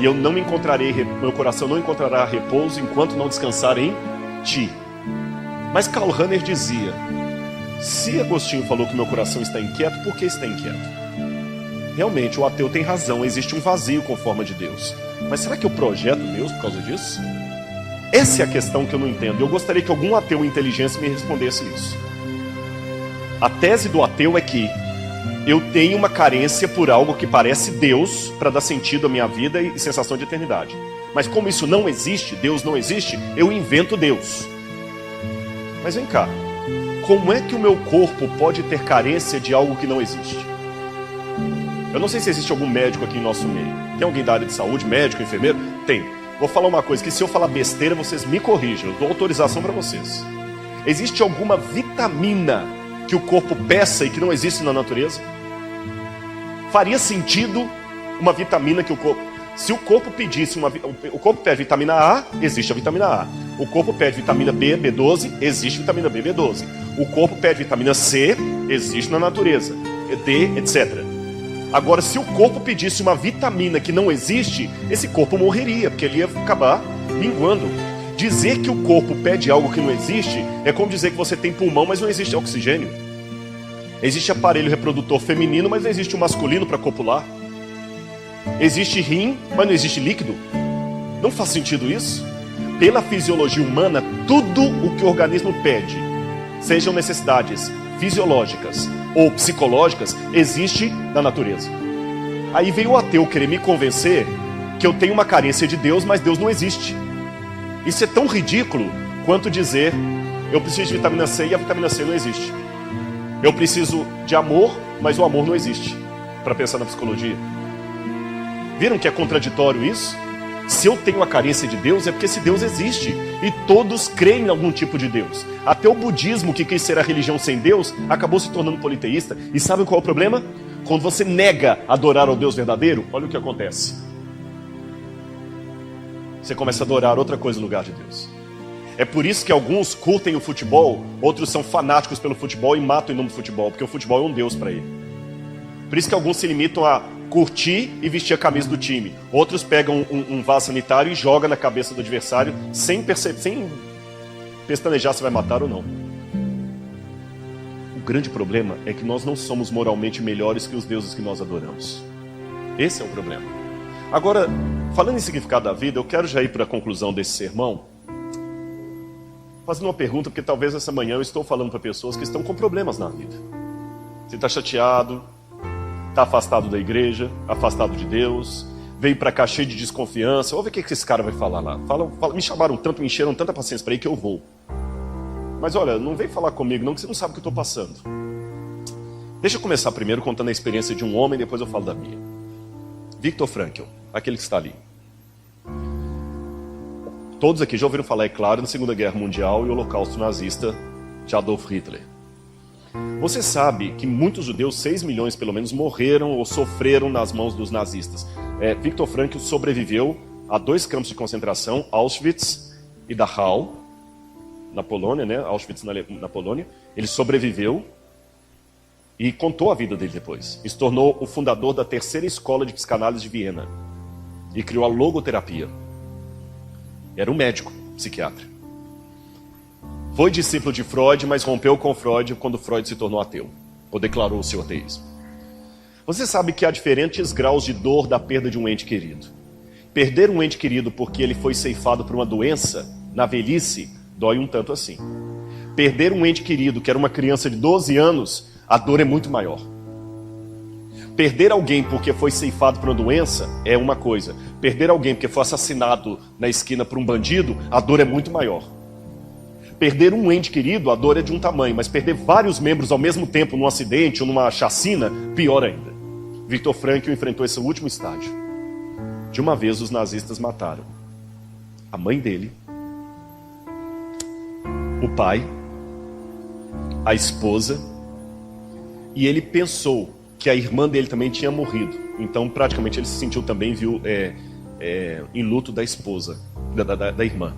e eu não encontrarei, meu coração não encontrará repouso enquanto não descansar em ti. Mas Karl Rahner dizia: se Agostinho falou que meu coração está inquieto, por que está inquieto? Realmente, o ateu tem razão, existe um vazio com forma de Deus. Mas será que eu projeto Deus por causa disso? Essa é a questão que eu não entendo. Eu gostaria que algum ateu inteligente me respondesse isso. A tese do ateu é que eu tenho uma carência por algo que parece Deus para dar sentido à minha vida e sensação de eternidade. Mas como isso não existe, Deus não existe, eu invento Deus. Mas vem cá, como é que o meu corpo pode ter carência de algo que não existe? Eu não sei se existe algum médico aqui em nosso meio. Tem alguém da área de saúde, médico, enfermeiro? Tem. Vou falar uma coisa, que se eu falar besteira, vocês me corrijam. Eu dou autorização para vocês. Existe alguma vitamina que o corpo peça e que não existe na natureza? Faria sentido uma vitamina que o corpo... Se o corpo pedisse o corpo pede vitamina A, existe a vitamina A. O corpo pede vitamina B, B12, existe vitamina B, B12. O corpo pede vitamina C, existe na natureza. D, etc. Agora, se o corpo pedisse uma vitamina que não existe, esse corpo morreria, porque ele ia acabar minguando. Dizer que o corpo pede algo que não existe é como dizer que você tem pulmão, mas não existe oxigênio. Existe aparelho reprodutor feminino, mas não existe o masculino para copular. Existe rim, mas não existe líquido. Não faz sentido isso? Pela fisiologia humana, tudo o que o organismo pede, sejam necessidades fisiológicas ou psicológicas, existe na natureza. Aí veio o ateu querer me convencer que eu tenho uma carência de Deus, mas Deus não existe. Isso é tão ridículo quanto dizer: eu preciso de vitamina C e a vitamina C não existe. Eu preciso de amor, mas o amor não existe. Para pensar na psicologia. Viram que é contraditório isso? Se eu tenho a carência de Deus, é porque esse Deus existe. E todos creem em algum tipo de Deus. Até o budismo, que quis ser a religião sem Deus, acabou se tornando politeísta. E sabem qual é o problema? Quando você nega adorar ao Deus verdadeiro, olha o que acontece. Você começa a adorar outra coisa no lugar de Deus. É por isso que alguns curtem o futebol, outros são fanáticos pelo futebol e matam em nome do futebol, porque o futebol é um Deus para ele. Por isso que alguns se limitam a curtir e vestir a camisa do time. Outros pegam um vaso sanitário e jogam na cabeça do adversário sem pestanejar se vai matar ou não. O grande problema é que nós não somos moralmente melhores que os deuses que nós adoramos. Esse é o problema. Agora, falando em significado da vida, eu quero já ir para a conclusão desse sermão, fazendo uma pergunta, porque talvez essa manhã eu estou falando para pessoas que estão com problemas na vida. Você está chateado, está afastado da igreja, afastado de Deus, veio para cá cheio de desconfiança. Vou ver o que esse cara vai falar lá. Me chamaram tanto, me encheram tanta paciência para ir que eu vou. Mas olha, não vem falar comigo não, que você não sabe o que eu estou passando. Deixa eu começar primeiro contando a experiência de um homem, depois eu falo da minha. Viktor Frankl, aquele que está ali. Todos aqui já ouviram falar, é claro, na Segunda Guerra Mundial e o Holocausto nazista de Adolf Hitler. Você sabe que muitos judeus, 6 milhões pelo menos, morreram ou sofreram nas mãos dos nazistas. Viktor Frankl sobreviveu a 2 campos de concentração, Auschwitz e Dachau, na Polônia, né? Auschwitz na Polônia. Ele sobreviveu e contou a vida dele depois. E se tornou o fundador da 3ª escola de psicanálise de Viena. E criou a logoterapia. Era um médico, psiquiatra. Foi discípulo de Freud, mas rompeu com Freud quando Freud se tornou ateu, ou declarou o seu ateísmo. Você sabe que há diferentes graus de dor da perda de um ente querido. Perder um ente querido porque ele foi ceifado por uma doença, na velhice, dói um tanto assim. Perder um ente querido, que era uma criança de 12 anos, a dor é muito maior. Perder alguém porque foi ceifado por uma doença é uma coisa. Perder alguém porque foi assassinado na esquina por um bandido, a dor é muito maior. Perder um ente querido, a dor é de um tamanho, mas perder vários membros ao mesmo tempo num acidente ou numa chacina, pior ainda. Viktor Frankl enfrentou esse último estágio. De uma vez, os nazistas mataram a mãe dele, o pai, a esposa, e ele pensou que a irmã dele também tinha morrido. Então, praticamente, ele se sentiu também em luto da esposa, da irmã.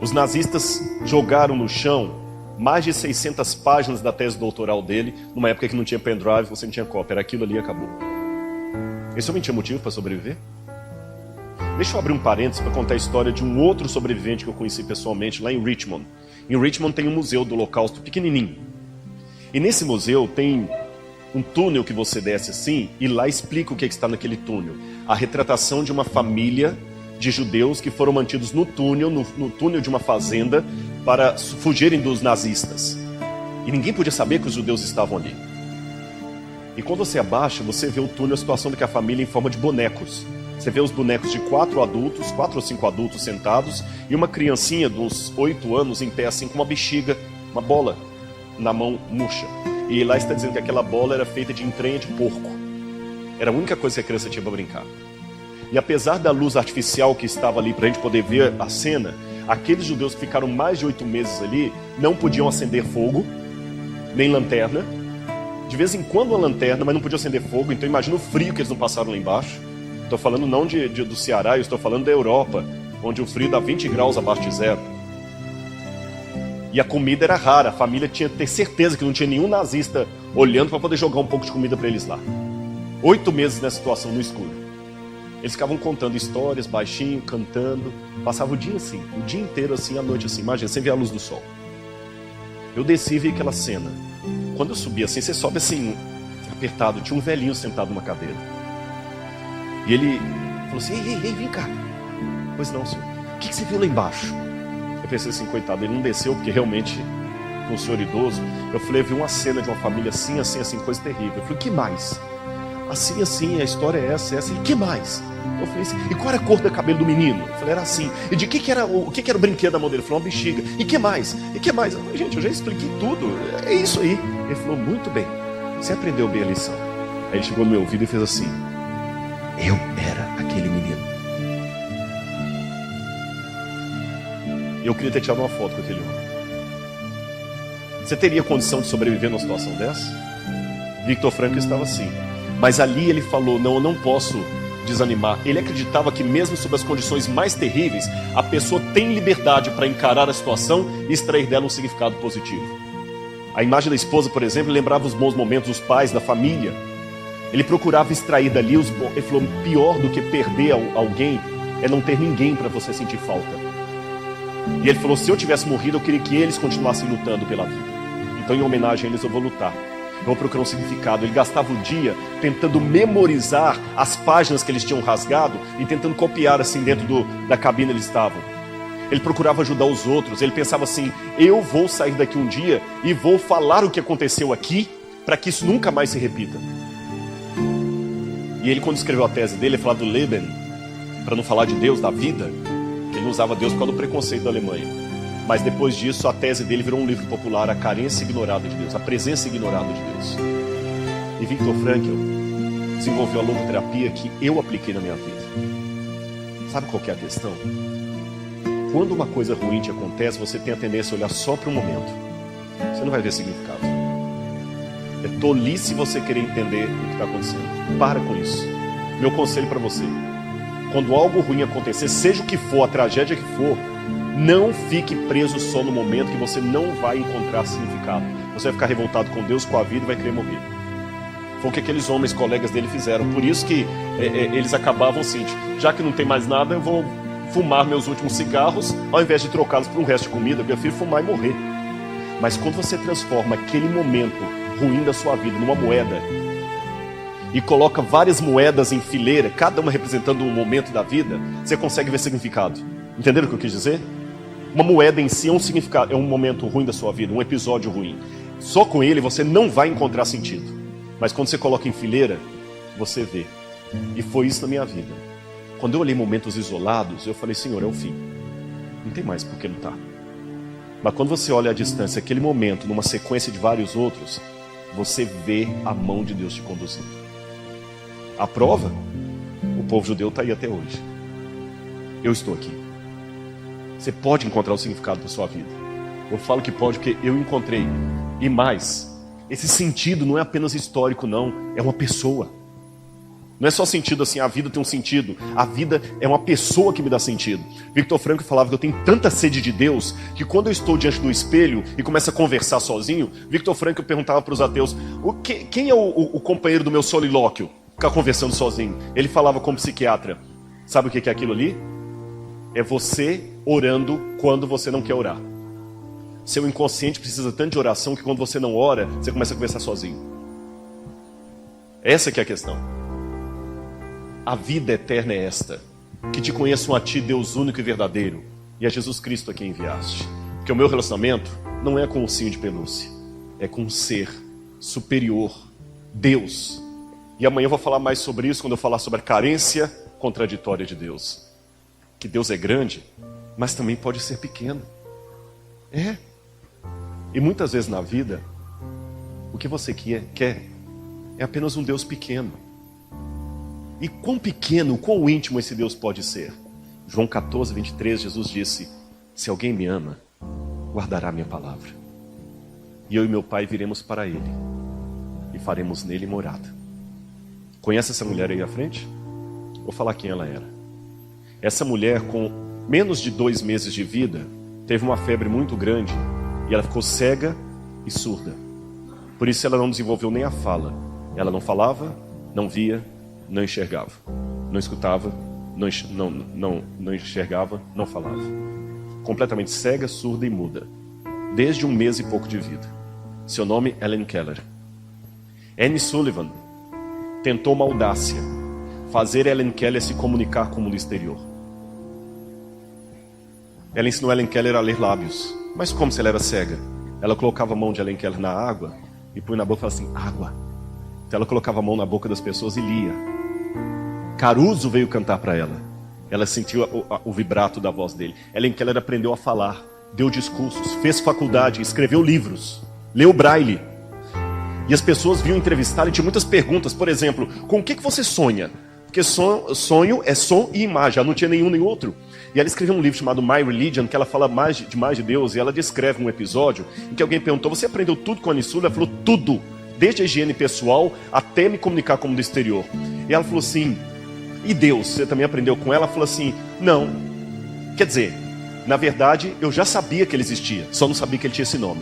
Os nazistas jogaram no chão mais de 600 páginas da tese doutoral dele, numa época que não tinha pendrive, você não tinha cópia, era aquilo ali e acabou. Esse homem tinha motivo para sobreviver? Deixa eu abrir um parênteses para contar a história de um outro sobrevivente que eu conheci pessoalmente lá em Richmond. Em Richmond tem um museu do Holocausto pequenininho. E nesse museu tem um túnel que você desce assim, e lá explica o que está naquele túnel. A retratação de uma família de judeus que foram mantidos no túnel de uma fazenda para fugirem dos nazistas. E ninguém podia saber que os judeus estavam ali. E quando você abaixa, você vê o túnel, a situação daquela família em forma de bonecos. Você vê os bonecos de 4 ou 5 adultos sentados e uma criancinha de uns 8 anos em pé assim com uma bexiga, uma bola na mão murcha. E lá está dizendo que aquela bola era feita de entranha de porco. Era a única coisa que a criança tinha para brincar. E apesar da luz artificial que estava ali para a gente poder ver a cena, aqueles judeus que ficaram mais de 8 meses ali não podiam acender fogo, nem lanterna. De vez em quando uma lanterna, mas não podiam acender fogo. Então imagina o frio que eles não passaram lá embaixo. Estou falando não do Ceará, eu estou falando da Europa, onde o frio dá 20 graus abaixo de zero. E a comida era rara, a família tinha que ter certeza que não tinha nenhum nazista olhando para poder jogar um pouco de comida para eles lá. 8 meses nessa situação no escuro. Eles ficavam contando histórias, baixinho, cantando. Passava o dia assim, o dia inteiro assim, à noite assim. Imagina, sem ver a luz do sol. Eu desci e vi aquela cena. Quando eu subi assim, você sobe assim, apertado. Tinha um velhinho sentado numa cadeira. E ele falou assim, ei, vem cá. Pois não, senhor. O que você viu lá embaixo? Eu pensei assim, coitado, ele não desceu, porque realmente, com o senhor idoso, eu falei, eu vi uma cena de uma família assim, coisa terrível. Eu falei, o que mais? Assim, a história é essa, e que mais? Eu falei assim, e qual era a cor do cabelo do menino? Eu falei, era assim. E de que era o que era o brinquedo da mão dele? Ele falou, uma bexiga. E que mais? E que mais? Eu falei, gente, eu já expliquei tudo, é isso aí. Ele falou, muito bem, você aprendeu bem a lição. Aí ele chegou no meu ouvido e fez assim, eu era aquele menino. Eu queria ter tirado uma foto com aquele homem. Você teria condição de sobreviver numa situação dessa? Viktor Frankl estava assim. Mas ali ele falou, não, eu não posso desanimar. Ele acreditava que mesmo sob as condições mais terríveis, a pessoa tem liberdade para encarar a situação e extrair dela um significado positivo. A imagem da esposa, por exemplo, lembrava os bons momentos dos pais, da família. Ele procurava extrair dali os bons. Ele falou, pior do que perder alguém é não ter ninguém para você sentir falta. E ele falou, se eu tivesse morrido, eu queria que eles continuassem lutando pela vida. Então, em homenagem a eles, eu vou lutar. Eu vou procurar um significado. Ele gastava o dia tentando memorizar as páginas que eles tinham rasgado e tentando copiar assim dentro da cabine eles estavam. Ele procurava ajudar os outros. Ele pensava assim, eu vou sair daqui um dia e vou falar o que aconteceu aqui para que isso nunca mais se repita. E ele, quando escreveu a tese dele, ele falava do Leben, para não falar de Deus, da vida, que ele não usava Deus por causa do preconceito da Alemanha. Mas depois disso, a tese dele virou um livro popular, A Carência Ignorada de Deus, A Presença Ignorada de Deus. E Viktor Frankl desenvolveu a logoterapia que eu apliquei na minha vida. Sabe qual que é a questão? Quando uma coisa ruim te acontece, você tem a tendência a olhar só para o momento. Você não vai ver significado. É tolice você querer entender o que está acontecendo. Para com isso. Meu conselho para você: quando algo ruim acontecer, seja o que for, a tragédia que for, não fique preso só no momento, que você não vai encontrar significado. Você vai ficar revoltado com Deus, com a vida, e vai querer morrer. Foi o que aqueles homens, colegas dele, fizeram. Por isso que eles acabavam assim: já que não tem mais nada, eu vou fumar meus últimos cigarros, ao invés de trocá-los por um resto de comida. Eu prefiro fumar e morrer. Mas quando você transforma aquele momento ruim da sua vida numa moeda, e coloca várias moedas em fileira, cada uma representando um momento da vida, você consegue ver significado. Entenderam o que eu quis dizer? Uma moeda em si é um significado, é um momento ruim da sua vida, um episódio ruim. Só com ele você não vai encontrar sentido. Mas quando você coloca em fileira, você vê. E foi isso na minha vida. Quando eu olhei momentos isolados, eu falei: Senhor, é o fim. Não tem mais por que lutar. Mas quando você olha à distância, aquele momento, numa sequência de vários outros, você vê a mão de Deus te conduzindo. A prova, o povo judeu está aí até hoje. Eu estou aqui. Você pode encontrar o significado para sua vida. Eu falo que pode porque eu encontrei. E mais, esse sentido não é apenas histórico, não. É uma pessoa. Não é só sentido assim, a vida tem um sentido. A vida é uma pessoa que me dá sentido. Viktor Frankl falava que eu tenho tanta sede de Deus, que quando eu estou diante do espelho e começo a conversar sozinho, Viktor Frankl perguntava para os ateus: quem é o companheiro do meu solilóquio? Ficar conversando sozinho. Ele falava como psiquiatra: sabe o que é aquilo ali? É você orando quando você não quer orar. Seu inconsciente precisa tanto de oração que quando você não ora, você começa a conversar sozinho. Essa que é a questão. A vida eterna é esta: que te conheçam a ti, Deus único e verdadeiro, e a Jesus Cristo a quem enviaste. Porque o meu relacionamento não é com um ursinho de pelúcia, é com um ser superior, Deus. E amanhã eu vou falar mais sobre isso, quando eu falar sobre a carência contraditória de Deus. Que Deus é grande, mas também pode ser pequeno. É. E muitas vezes na vida, o que você quer é apenas um Deus pequeno. E quão pequeno, quão íntimo esse Deus pode ser? João 14, 23, Jesus disse: se alguém me ama, guardará a minha palavra. E eu e meu Pai viremos para ele, e faremos nele morada. Conhece essa mulher aí à frente? Vou falar quem ela era. Essa mulher, com menos de 2 meses de vida, teve uma febre muito grande, e ela ficou cega e surda. Por isso ela não desenvolveu nem a fala. Ela não falava, não via, não enxergava. Não escutava, não enxergava, não falava. Completamente cega, surda e muda. Desde 1 mês e pouco de vida. Seu nome, Helen Keller. Anne Sullivan tentou uma audácia: fazer Helen Keller se comunicar com o mundo exterior. Ela ensinou Helen Keller a ler lábios. Mas como se ela era cega? Ela colocava a mão de Helen Keller na água e punha na boca e falava assim: água. Então ela colocava a mão na boca das pessoas e lia. Caruso veio cantar para ela. Ela sentiu o vibrato da voz dele. Helen Keller aprendeu a falar, deu discursos, fez faculdade, escreveu livros, leu Braille. E as pessoas vinham entrevistá-la e tinha muitas perguntas. Por exemplo, com o que você sonha? Porque sonho é som e imagem, ela não tinha nenhum nem outro. E ela escreveu um livro chamado My Religion, que ela fala mais de Deus, e ela descreve um episódio em que alguém perguntou: você aprendeu tudo com a Anne Sullivan? Ela falou: tudo, desde a higiene pessoal até me comunicar com o mundo exterior. E ela falou assim: e Deus, você também aprendeu com ela? Ela falou assim: não. Quer dizer, na verdade, eu já sabia que ele existia, só não sabia que ele tinha esse nome.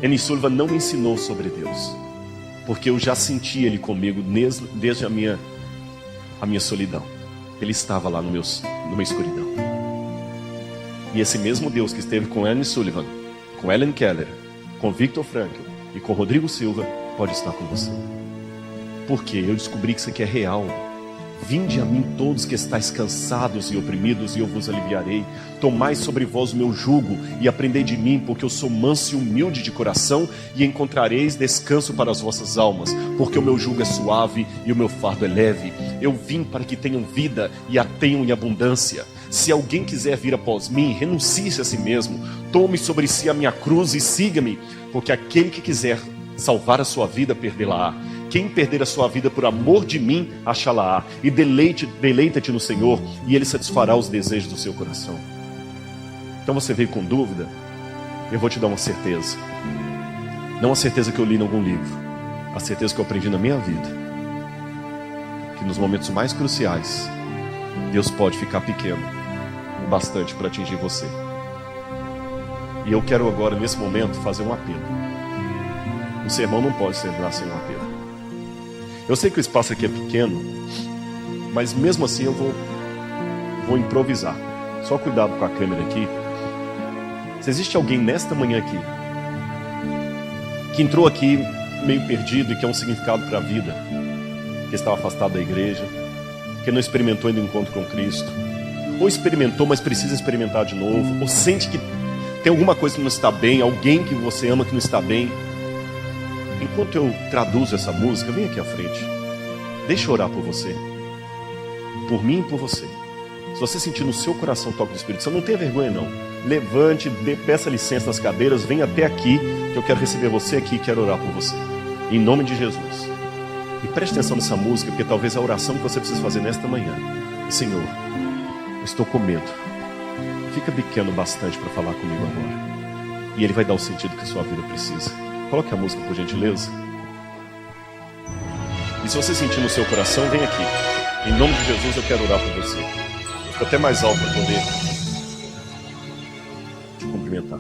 Anne Sullivan não me ensinou sobre Deus, porque eu já sentia ele comigo desde a minha solidão. Ele estava lá numa escuridão. E esse mesmo Deus que esteve com Anne Sullivan, com Helen Keller, com Viktor Frankl e com Rodrigo Silva, pode estar com você. Porque eu descobri que isso aqui é real. Vinde a mim todos que estáis cansados e oprimidos, e eu vos aliviarei. Tomai sobre vós o meu jugo e aprendei de mim, porque eu sou manso e humilde de coração, e encontrareis descanso para as vossas almas, porque o meu jugo é suave e o meu fardo é leve. Eu vim para que tenham vida e a tenham em abundância. Se alguém quiser vir após mim, renuncie-se a si mesmo, tome sobre si a minha cruz e siga-me, porque aquele que quiser salvar a sua vida, perdê-la-á. Quem perder a sua vida por amor de mim, achá-la-á. E deleita-te no Senhor, e Ele satisfará os desejos do seu coração. Então você veio com dúvida? Eu vou te dar uma certeza. Não a certeza que eu li em algum livro, a certeza que eu aprendi na minha vida. Que nos momentos mais cruciais, Deus pode ficar pequeno o bastante para atingir você. E eu quero agora, nesse momento, fazer um apelo. O sermão não pode ser sem um apelo. Eu sei que o espaço aqui é pequeno, mas mesmo assim eu vou improvisar. Só cuidado com a câmera aqui. Se existe alguém nesta manhã aqui que entrou aqui meio perdido e que é um significado para a vida, que estava afastado da igreja, que não experimentou ainda o encontro com Cristo, ou experimentou, mas precisa experimentar de novo, ou sente que tem alguma coisa que não está bem, alguém que você ama que não está bem, enquanto eu traduzo essa música, vem aqui à frente. Deixa eu orar por você. Por mim e por você. Se você sentir no seu coração o toque do Espírito Santo, não tenha vergonha não. Levante, peça licença das cadeiras, venha até aqui, que eu quero receber você aqui e quero orar por você. Em nome de Jesus. E preste atenção nessa música, porque talvez é a oração que você precisa fazer nesta manhã. Senhor, eu estou com medo. Fica pequeno bastante para falar comigo agora. E Ele vai dar o sentido que a sua vida precisa. Coloque a música, por gentileza. E se você sentir no seu coração, vem aqui. Em nome de Jesus, eu quero orar por você. Eu fico até mais alto para poder te cumprimentar.